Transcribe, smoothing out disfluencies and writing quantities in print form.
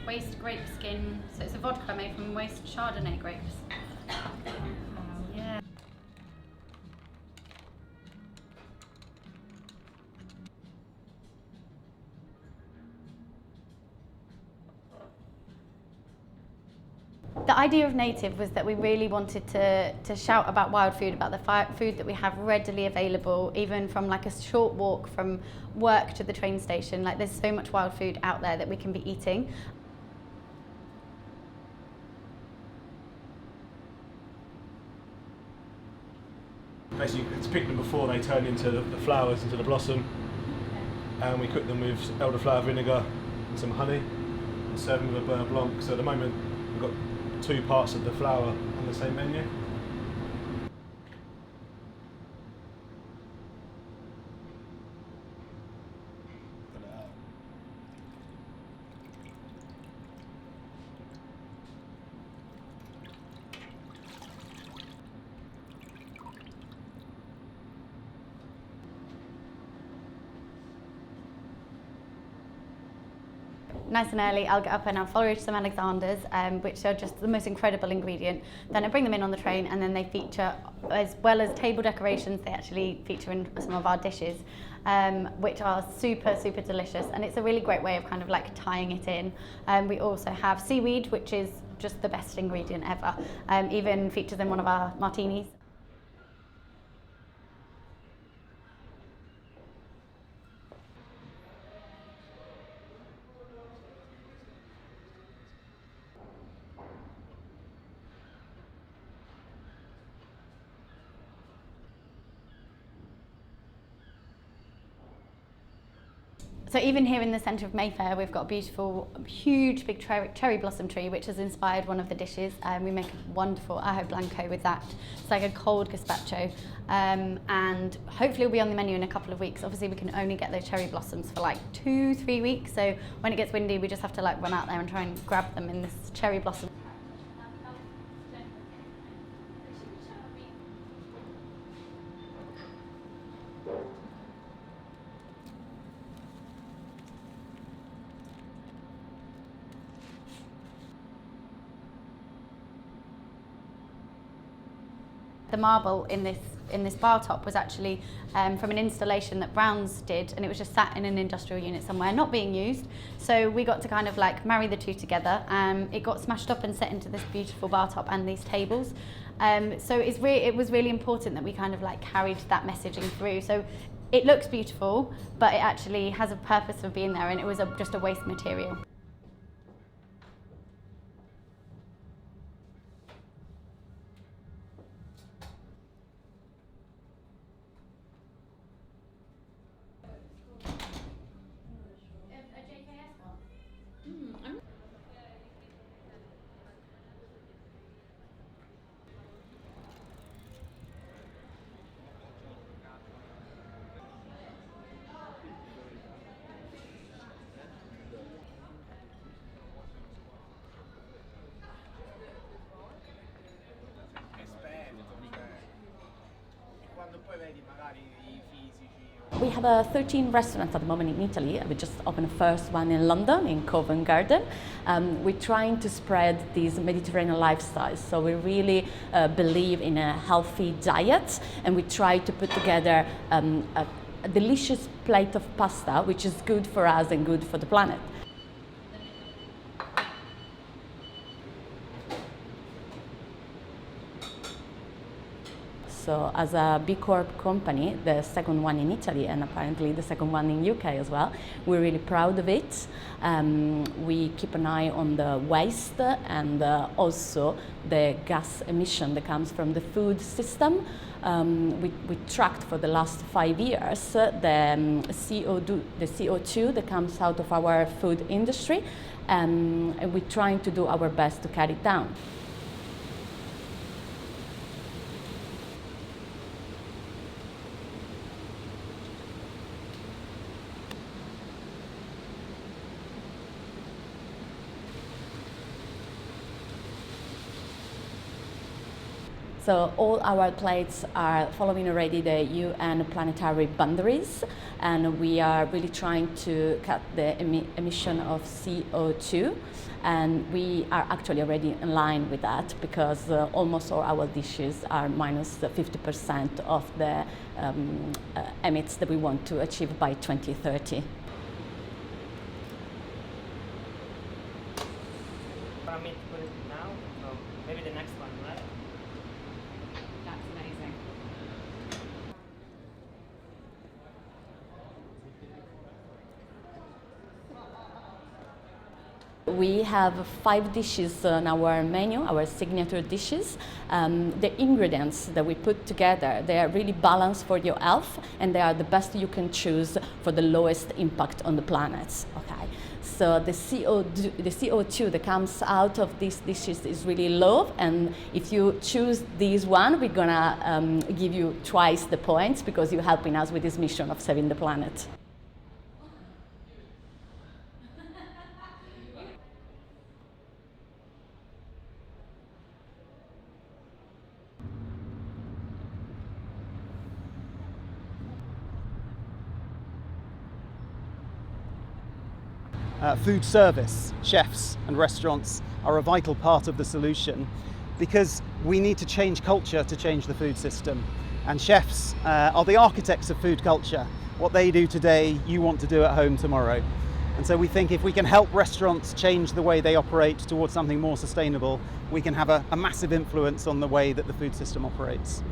waste grape skin. So it's a vodka made from waste Chardonnay grapes. Yeah. The idea of Native was that we really wanted to shout about wild food, about the food that we have readily available, even from like a short walk from work to the train station. Like there's so much wild food out there that we can be eating. Basically, it's picked them before they turn into the flowers, into the blossom, and we cook them with elderflower vinegar and some honey, and serve them with a beurre blanc. So at the moment, we've got 2 parts of the flower on the same menu. Nice and early, I'll get up and I'll forage some Alexanders, which are just the most incredible ingredient. Then I bring them in on the train, and then they feature, as well as table decorations, they actually feature in some of our dishes, which are super, super delicious. And it's a really great way of kind of like tying it in. We also have seaweed, which is just the best ingredient ever. Even features in one of our martinis. So even here in the centre of Mayfair, we've got a beautiful, huge, big cherry blossom tree, which has inspired one of the dishes. We make a wonderful ajo blanco with that. It's like a cold gazpacho, and hopefully it'll be on the menu in a couple of weeks. Obviously, we can only get those cherry blossoms for like 2-3 weeks. So when it gets windy, we just have to like run out there and try and grab them in this cherry blossom. The marble in this bar top was actually from an installation that Brown's did, and it was just sat in an industrial unit somewhere, not being used. So we got to kind of like marry the two together. It got smashed up and set into this beautiful bar top and these tables. So it was really important that we kind of like carried that messaging through. So it looks beautiful, but it actually has a purpose for being there, and it was just a waste material. We have 13 restaurants at the moment in Italy. We just opened the first one in London, in Covent Garden. We're trying to spread these Mediterranean lifestyles. So we really believe in a healthy diet, and we try to put together a delicious plate of pasta, which is good for us and good for the planet. So as a B Corp company, the second one in Italy and apparently the second one in UK as well, we're really proud of it. We keep an eye on the waste and also the gas emission that comes from the food system. We tracked for the last 5 years the CO2 that comes out of our food industry, and we're trying to do our best to cut it down. So all our plates are following already the UN planetary boundaries, and we are really trying to cut the emission of CO2, and we are actually already in line with that, because almost all our dishes are minus 50% of the emits that we want to achieve by 2030. Want me to put it now? No, maybe the next one, right? That's amazing. We have 5 dishes on our menu, our signature dishes. The ingredients that we put together, they are really balanced for your health, and they are the best you can choose for the lowest impact on the planet. Okay. So the CO2 that comes out of these dishes is really low, and if you choose this one, we're gonna give you twice the points, because you're helping us with this mission of saving the planet. Food service, chefs and restaurants are a vital part of the solution, because we need to change culture to change the food system. And chefs are the architects of food culture. What they do today, you want to do at home tomorrow. And so we think if we can help restaurants change the way they operate towards something more sustainable, we can have a massive influence on the way that the food system operates.